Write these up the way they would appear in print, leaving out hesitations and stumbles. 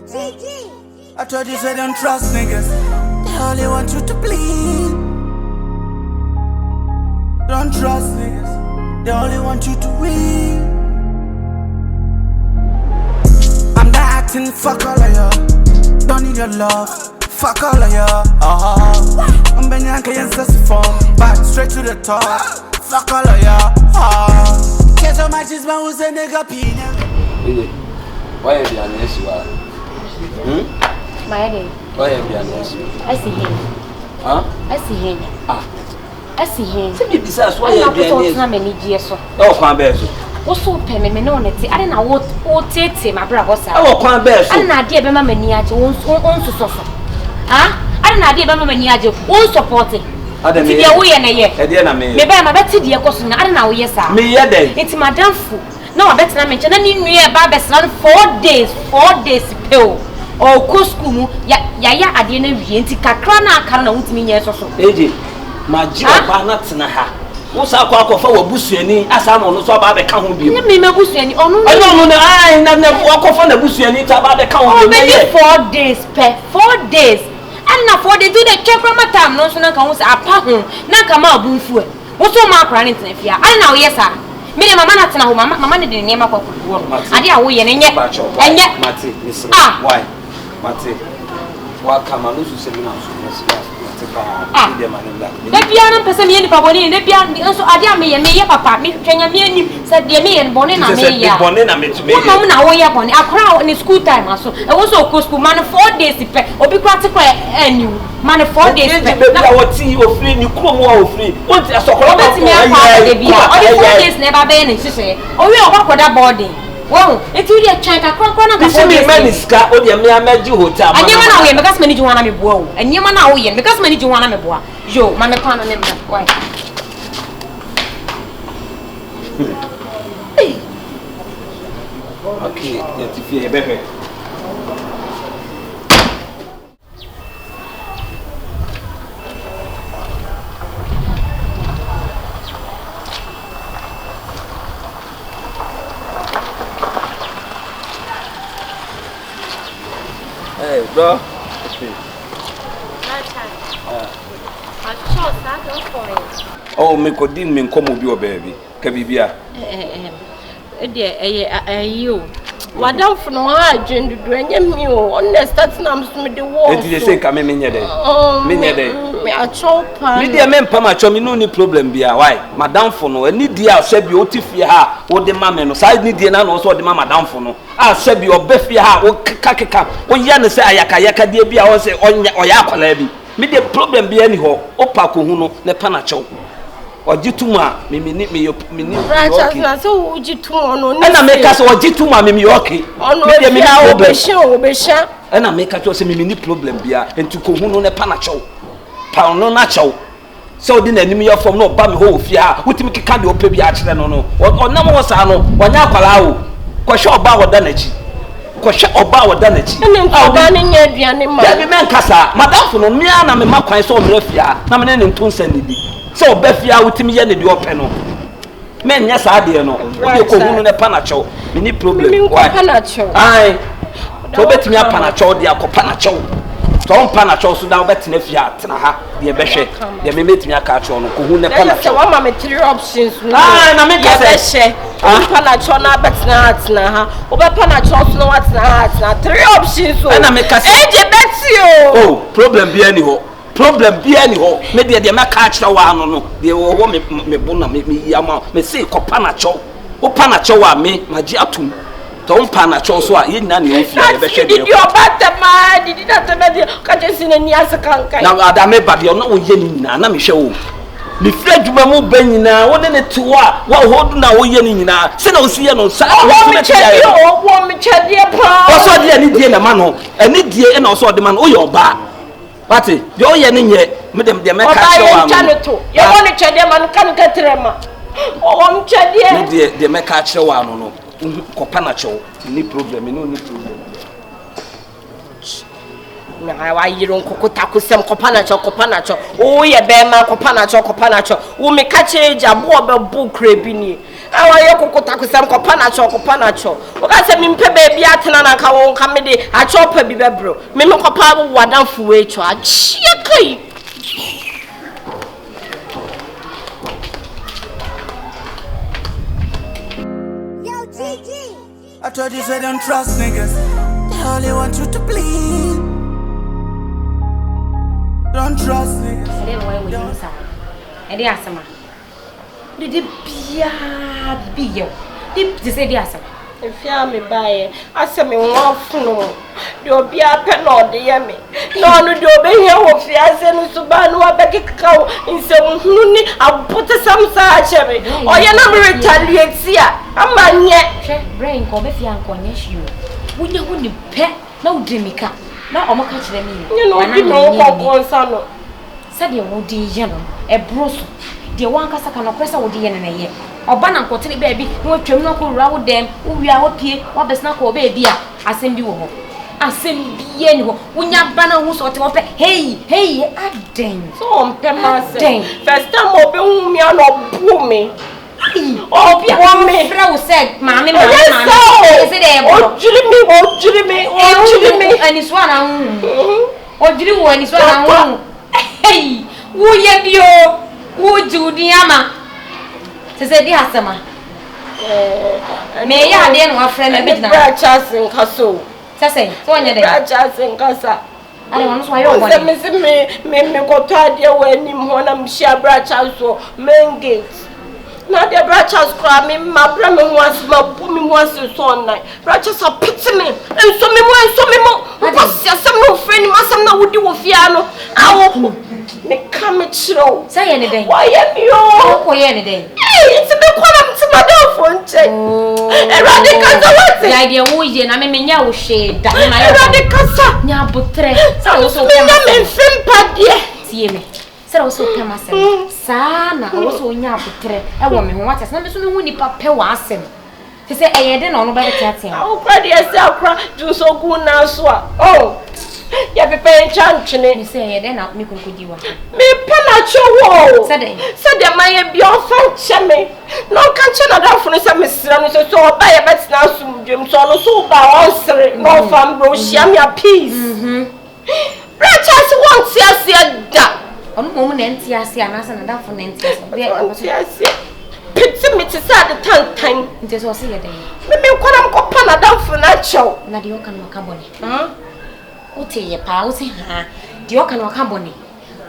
I told you, say don't trust niggas. They only want you to bleed. Don't trust niggas. They only want you to win. I'm not acting, fuck all of you. Don't need your love, fuck all of you. I'm Benyanka and Sassifon, back straight to the top. Fuck all of you. Get so much is my who's a nigga pina. Why are you an issue? My head. Why are you an issue? I see him. Huh? I see him. I see him. Simply besides, why are you an issue? Oh, come back. What's so penny? Me no net. I don't know what take my brother. Oh, come back. I don't know dear Bema Maniajo won't suffer. Huh? I don't know dear Bema Maniajo won't support it. I don't know away and a year. Maybe I'm a better dear cousin. I don't know, yes, sir. Me, yeah, it's Madame Fu. No, I bet I mention any new Babes 4 days, 4 days pill. Or Coscumu, ya, I didn't be anti Kakrana, can't with me, yes, or so. AJ, my dear Barnett and her. What's our call for a bushini as I'm on the top of the count? You may be bushini. Oh, no, I never walk off on the bushini about the count. Maybe 4 days, 4 days. And now for they do the check from a time, no sooner comes a pattern, not come out boom food. What's all my running to the fear? I know, yes, sir. Me and Mamma Natina, Mamma didn't name up. I did away and yet, Matty, listen. Why? Matty, what come on, lose to 7 hours? The piano person in the Paboni, the piano, so I dare me and me, papa, me, said the me and Bonina, Bonina, now way upon a crowd in school time. Also, I also cost man 4 days to pay, or be practical and you man 4 days. I see you free, you come more free. What's a so called 4 days never been in Sicily, or we are walk with that body. Wow, it's really a check. I can't go on. This is many scar. Oh, dear, me, I met you hotel. And you want to because many you want to be woe. And you want to win because many you want to be woe. Yo, my mechanic on him. Why? Okay, let's see a better. Hey, bro. Oh, me could deem me come with your baby. Cabibia. You. Madame from Argent, doing you on the stats numbers with the war. It is a say, come in your day. Many a day. I chop. Media men, Pamacho, me no problem be a why. Madame Fono, and need dear said you tifia, what the mamma, side need the nan also the mamma down for no. I said your befia, or kakaka, when Yana say Ayaka, dear be I say on Oyaka. Media problem be anyhow, Opaco Huno, the Panacho. Or Jituma, me your Franchise, so would you two on and I make us or Jituma, me okay. On me sure, and I make us a mini problem beer and to Kuhuno ne Panacho. Pound no natural. So the enemy of from no bam hole fear, with me can't do baby accident no. Or no more sano, one yakalao. Quasha about damage. Quasha about damage. And I'm banning every animal. Man Cassa, Madame for no me and I'm a macquai so refia, Namanen and Tunsendi. So Beffia with me and the open. Men, yes, I dare no. You go on a panacho. Many problem. Why panacho? Aye. To bet me a panacho, the Panacho. Don't panacho so down bet in a fiat. The beshe. They may make me a catch on who never panacho. One material options. Ah, and I make a beshe. Panacho, not bet now. Over panacho, no what's not. 3 options. And I make a say, oh, problem be anyhow. Problem be anyhow. Maybe they may catch the one no. They will want me bona me yama. Me say panacho. O panacho wa me magiatum. Don't panacho so a yin nani ofia. Did you about the man? Did not the man? Can't you see any answer? Now, Adame, but you're not winning. Now, me show. Me Fred, you will move Benina. What in it to what? What hold now? Winning now. Send us here no side. Oh, me check your pa. Also, the any dear man. Any dear and also the man. Oh, your bar. What it? You're yenning yet. Madam, the man can't show. You want to check them and can't get them. Oh, I'm checking. The man can't show one. No. Kopanacho, any problem, no problem. Why you don't cocotaco some copanacho? Oh, yeah, Bema, copanacho. Who may catch a bob book crabini. awa yokukota kusem ko panacho oka se mi mpe baby atena na ka won ka me de acho pa bi bebro me ko pa wadanfo we cho achie kai Yo GG I told you say don't trust niggas. They only want you to bleed. Don't trust niggas. I didn't know what you said. I didn't ask him. Did it be you? Did you say yes? If you are me by I say me want no. Do be a pen or the yummy. No, do be here with Fiazen Subanu Abekau in some honey. I'll put some such a way. Or you're not retaliate here. I'm man yet. Brain, come if you are cornish you. Would you wouldn't pet no Jimmica? Now I'm catch them in. You know, you know, Consano. Said you would be young, a bruise. The one Casacano Cressa would be in a year. Or Banner Cotton baby, no criminal row them, who we are okay, what the snack or baby. I send you home. I send bien when your banner was or to hey, I dang. So on Pemma dang. First time open me or not boom me. Oh, one me, Fro said, Mammy, oh, and it's one or Drew and it's one. Hey, woo ye, would you, Diama? To say, dear summer. May I then one friend a bit now, Charles and Castle. Say, one day, Charles and Casa. I don't know why you're missing me go tired when him when I'm sure Charles main gates. Now the branches cry me, my brother wants my booming once to son night. Branches are pity me, and so me more. What's your some friend, must not would do with piano? I will make come show. Say anything. Why am you? Oh, any day. It's a big one to my phone check. The idea was in I mean, now shade that my Radicasa. Now, but so I'm in see me. Also come as Sana, also Yaputre, a woman who wants not to know Papa Wasem. He said, I didn't know about chatting. Oh, cry yourself, do so good now, so. Oh, you have a pay chanting. You say, then I'll make good you. Me Panacho, said there might be your function. No can't another for some Mr. So buy a bet now, soon, Jim Solo, so by answering more from Roshia peace. Branches won't see us yet. On moment and yes, and that for Nancy. Pity me to say the time. It is was a day. Maybe you can't go Panada for natural. Nadio can walk a bonny. Huh? What a pause, huh? Dio can walk a bonny.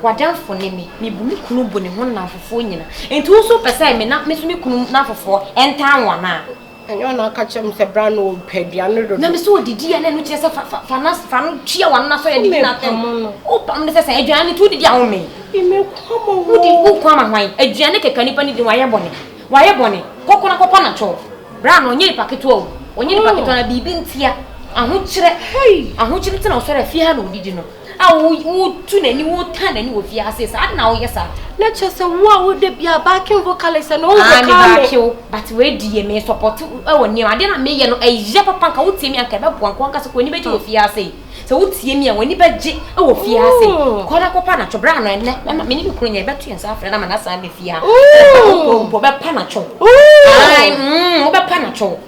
What down for me? Me bumi kunu bonny one now for 4 years. And two so per se me not miss me kunu now for 4 and town one now. And you're not catching Mr. Brown old pediano. No, so did you and which is a fan cheer one so I did not come. Oh, I'm necessary. I joined to the young me. You may come who come away. A Janet canipani do wire bonnet. Wire bonnet. Coconut copanacho. Brown on your packet roll. When you packet on a bibin here. I won't hey, I won't tell us a fear, did you know? I would tune any wood turn any with your says. I know, yes, sir. Let's just say, what would there be a backing vocalist and all the but where do you may support? Oh, near I didn't make a japa punk out see me and came up one quancas when you bet you fiancé. So would see me when you bet oh, fiancé. Call a copanacho brown and many queen a betty and South and I'm an assembly fear. Oh, Panacho. Oh, Panacho.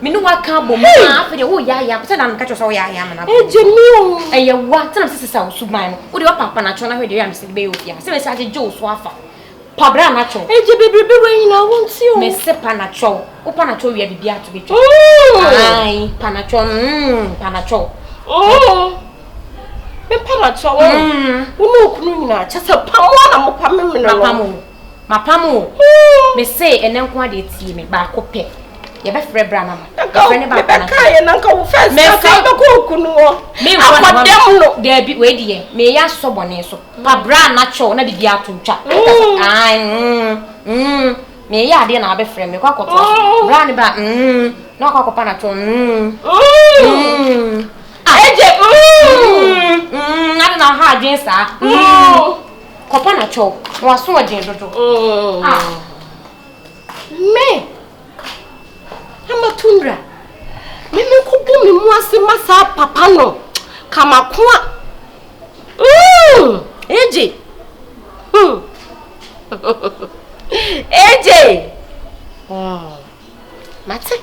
Me no wa ka bom ma afede wo ya ya pese na nka cho so ya ya na e jemi o e ye wa tena sese sa osuban no wo de papa na cho na hwe de ya mse be ofia se me sa je jo so afa pa bra na cho e je bebrebe we na won ti o me se pa na cho o pa na cho wi bibia to be cho ai pa na cho me pa na cho wo no kunu nyina cha se pa mo na mo pa me no Mapamu, me say, and then quite it see me back up. You bet Fred Branham. Friend about Kai and Uncle Fest. May I say the cook? Me, what there be waiting. May I so bonnet so? Pabra natural, not the to chat. May I didn't be friend me. Cock run about no cockopanacho. I don't know how Jens Copanacho was so gentle. Me, I'm a tundra. Me could do me once in my papano. Come a qua. Edgy. AJ. Oh. Mate.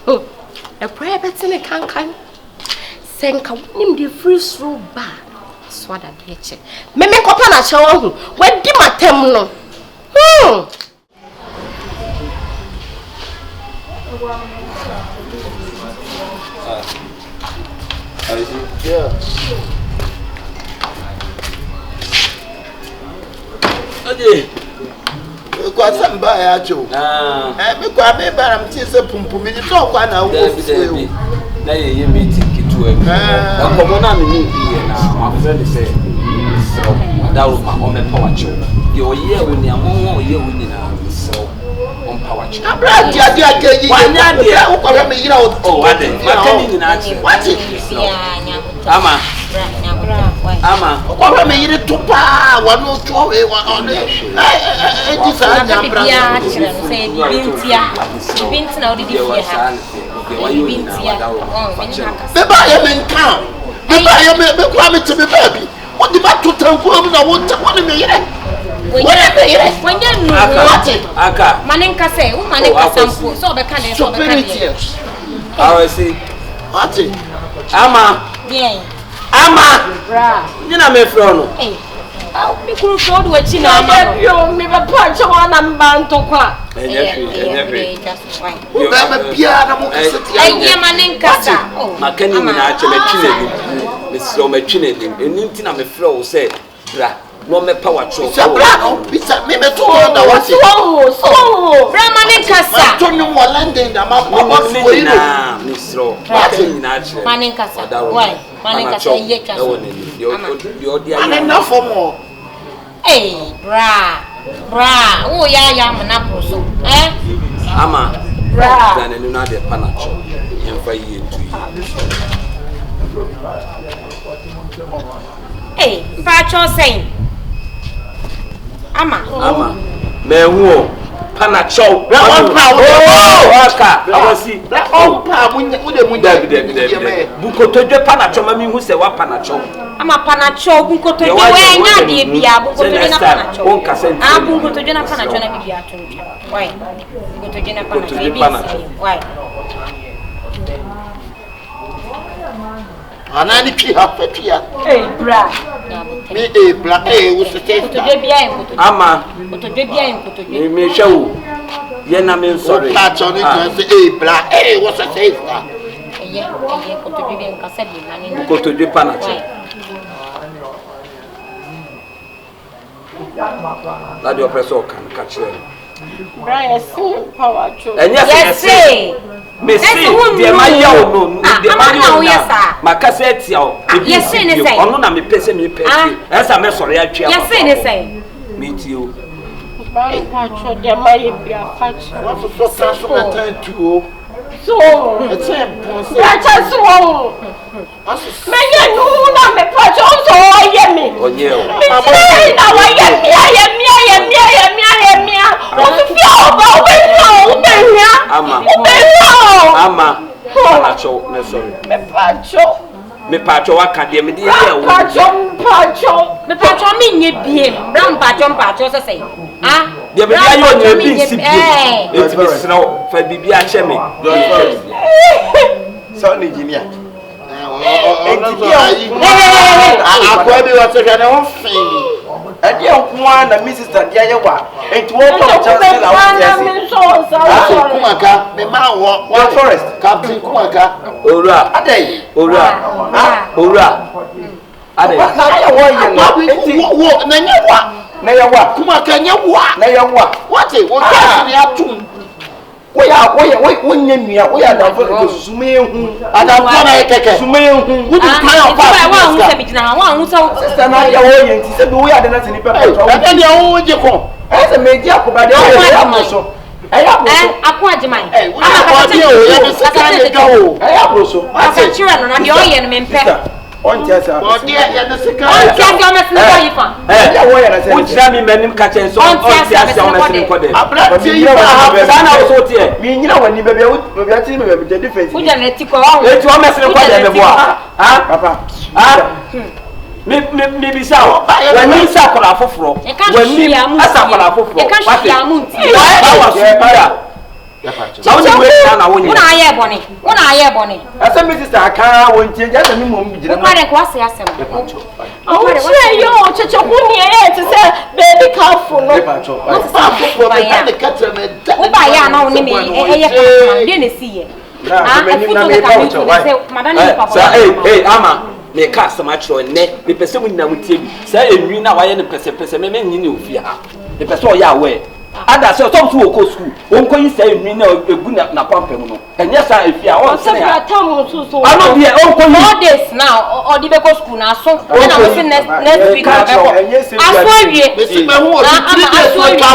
Oh. A prayer better can. Senka him the free throw bar. Swada beche. Me kopa na chawa hu. We di matem no. Yeah. Ade. Kwa samba ya cho. Me kwa me bara mtise pumpumi ni to kwa na wo fuwe. Na ye meeting kitu e. Na komo na me ni bi na ma friend say so adawo ma o me power cho. Ye o ye wo ni amon o ye wo ni na so on power cho. Abra dia keji. Wanya dia o kwa me yira o. Oh ade. Ma kani ni na chi. What? Ama. Ama. Kwa me yira tupa wanu cho we wa on. Eti sa nya bra. Ya chira say binti na odi di fi ha. Binti ya. Oh, Me ba ye men kan. Me ba ye me kwa me to me baby. What the matter tranquil na what me yira. Wanya nu aka maninka say wo maninka sampo so be kan so be kan I see what ama bien ama bra ni na me fro no eh mi kuru fro do achi na ama Yo me ba pa cha wana mbanto kwa enye just fine wo ba me bia na mo keseti eh maninka sa oh makani ni na ache me twine ni me so me twine ni enti na me fro wo say bra no me power cho bisa me to da wasi so bra maninka sa to ni mo lande da ma ni na misro makani na ache maninka sa why maninka sa ye twa so yo dia ya na for mo eh bra wo ya mna pro so ama bra dan ni na de panacho emfa yi etu eh pa cho sen ama me hu panacho aka awasi on pa mu de bukoto dwe panacho ma mi hu se wa panacho ama panacho bunkoto dwe we nya de bia bunkoto dwe na panacho on ka sen bunkoto dwe na panacho na bibia atontwa why bunkoto dwe na panacho why anani pi hapetia bra me bra wo se bunkoto dwe bia bunkoto ama bunkoto dwe bia bunkoto dwe me hwewo ye na me sorry pa cho ni kan se bra wo se sister eye bunkoto dwe bia nkasa bi mani bunkoto dwe panacho la di opresso kan ka chere bra yes power cho yes Messi de ma yawo no de ma yawo makasa etia o ono na me pese me pese esa me sore atwa yes ne say me ti o ba pa cho de ma ye bia fa cho what so na tan tu so it's a boss bra cha so me ye nu na me pa cho so ye mi onye o na wa ye mi o fi o ba o be nya ama panacho me sorry me pacho waka de me de ye wo pacho mi nye bie bram pacho se say de me ya yo nye bi si bie eti bi sra fa bibia che me so ni engineer akwa bi wa so hwa na won fin ade nkoa na mi sister dia ye wa enti wo to chance la wo tiase kumaka me ma wo forest captain kumaka ora adai ora adai na ye wo ye no enti wo na ye wa kumaka nye wa na ye wa what wo tiase ni atum wo nya nua wo ya da fo sume hu adam na keke sume hu wo di kan of wa hu se mi dina wa hu se sister na ya wo ye nti se bi wo ya da na se ni pepe e de wo je ko e se meji akoba de ya mo so akọ ajiman ama ka o ya bi se ka le ga o ya bro so asa chira no na de o ye no me mpe on tia sa o de ya de se ka on tia de o me se ko yifa ya wo ya na se o tira mi manim ka chen so on tia se o me se ko de abra ti yi ba sana o so tie mi nyina wani bebe o bebe ati me bebe defense u jana ti ko wa eti o me se ko de me bo papa me bisa o when you say kola foforo when me asa kola foforo what Una aye boni. Asa me sister aka won tie ja me mom gina. Ko pare ko ase asem. Oh, shey yo, chechokuni e ti say baby careful no. Wo ba ya na woni me eye ka de ne siye. Hey, Ama, me cast so much on net. The person with Namuti say, you know, I am the person, men in Ufia. The person, ya way. And that's your top to a school. One can say, you know, a good na pumping. And yes, if you are all saying, I'm not here, all this now, or the Beko school now. So, when I was in next week, I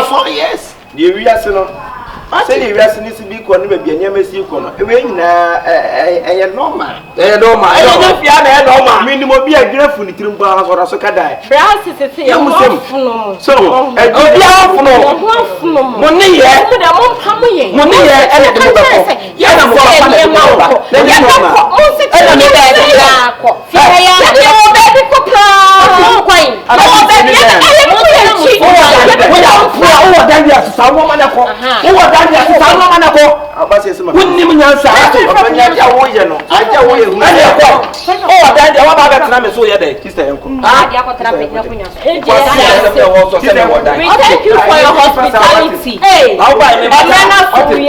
saw you. Yes, the reason. Say the rest needs to be called maybe a Yamasi corner. A normal. A normal. I don't know if you are normal. Minimum be a girl from the Trimba or a Sokadai. Brass is a thing. So, a good money, Thank you for your hospitality. Hey, we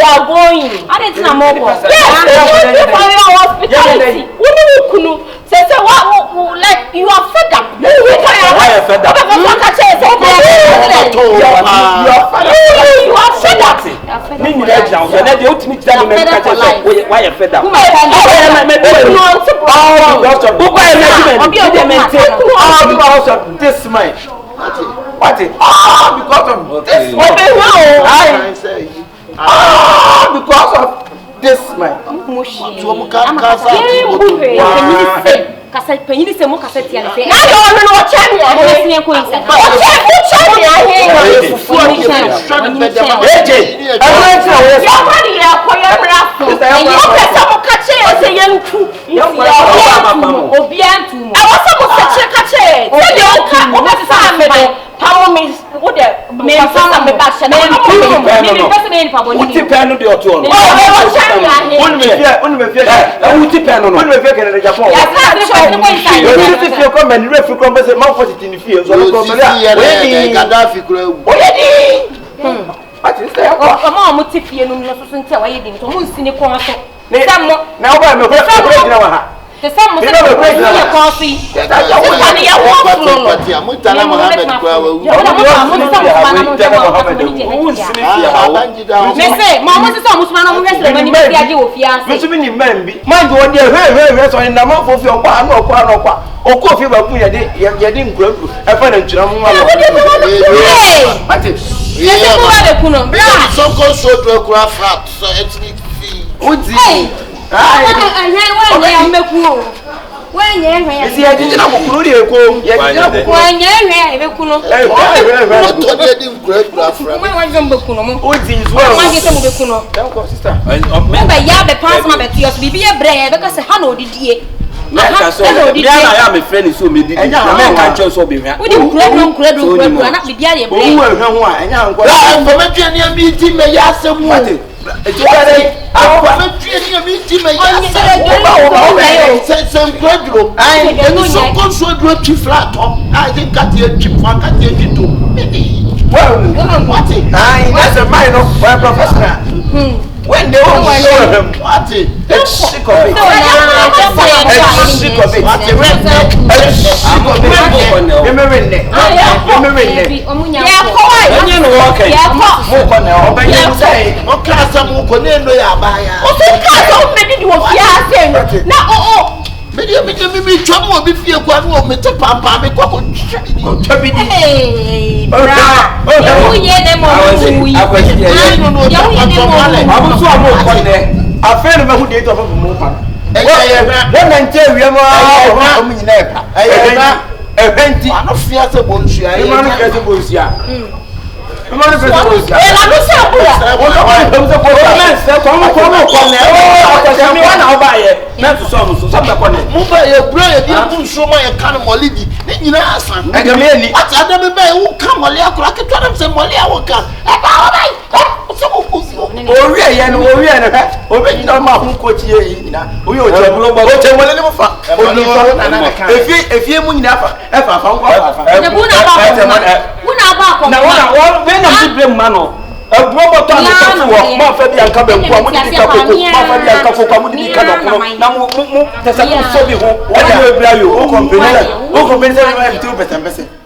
are going. Thank you for your hospitality. Say what like you are fed up. Why are fed up? You are fed up. Why are fed up? Because of this man. What? Because of this man. Because of this man. Kasa penyi se mo kasa tia se. Na yo no no chani ya. Mo se ko nsa. O chani ya he. Ya kwani ya ko ya mrafu. Ya pesa mo kache o se yentu. Obi antu mo. E wo se mo se che kache. Se de o ka o ka sa me de. Pawo me wo de me fama me ba she na me pesa me ni pa boni. Uti penu de otu ono. O chani ya he. Onu me fie. Uti penu no. Onu me fie kenere Japan. Ya ka you see feel come and refer come say man 40 in the field so come there Gaddafi kura what is that o mo ti fie no so ntia wa ye din to mo nsini ko so na o ba me ko na wa ha te sam mo se ko so yi ya wo no Mutala Muhammad kura wa me say ma mo se so musuma na mo wesere mani bi aje wo fi ase me so bi ni man bi man do dey he so na man fo fi okwa na okwa okwa fi ba ku ye de nkura e fa na ntira mu ma no what is yes ko wa le kuno bra so ko so do kura frat so ethnic fee odi wa ya meku o wa nya ehwe ya isi ya jinjina ko kuru de ko ya jinjina ko wa nya ehwe ya be kuno to de di kura frat mo wa jombe kuno mo odi is well ma je se mo be kuno sister me ba ya be pass ma be tios bibi e bre e be ka se ha na odidie Meka so me na me friend so me didi na me kan cho so be hwa wo di nkura na bibi a ye bre wo hwa ho a enya nkwa for me tue ne mi ti me ya asemu Sem quadro. I so consuelo ti flato. I think cat ye chip for cat ye to. Well, what it? That's a minor professional. When they all show him, what it? It's sick of it. It's sick of it. What it? It's sick of it. Me chamo bi fie kwa no me te pampa me kwa ko Chabi di. Eh, bra. Yo ye ne mo wi. no Yo ye ne mo. Abu so abu ko ne. Afa no me hu de to afa mo pa. Wọ́n na nche wi ma o mu nyina e pa. E henti. Ano fia se bonsu ya. E ma no fia se bonsu ya. What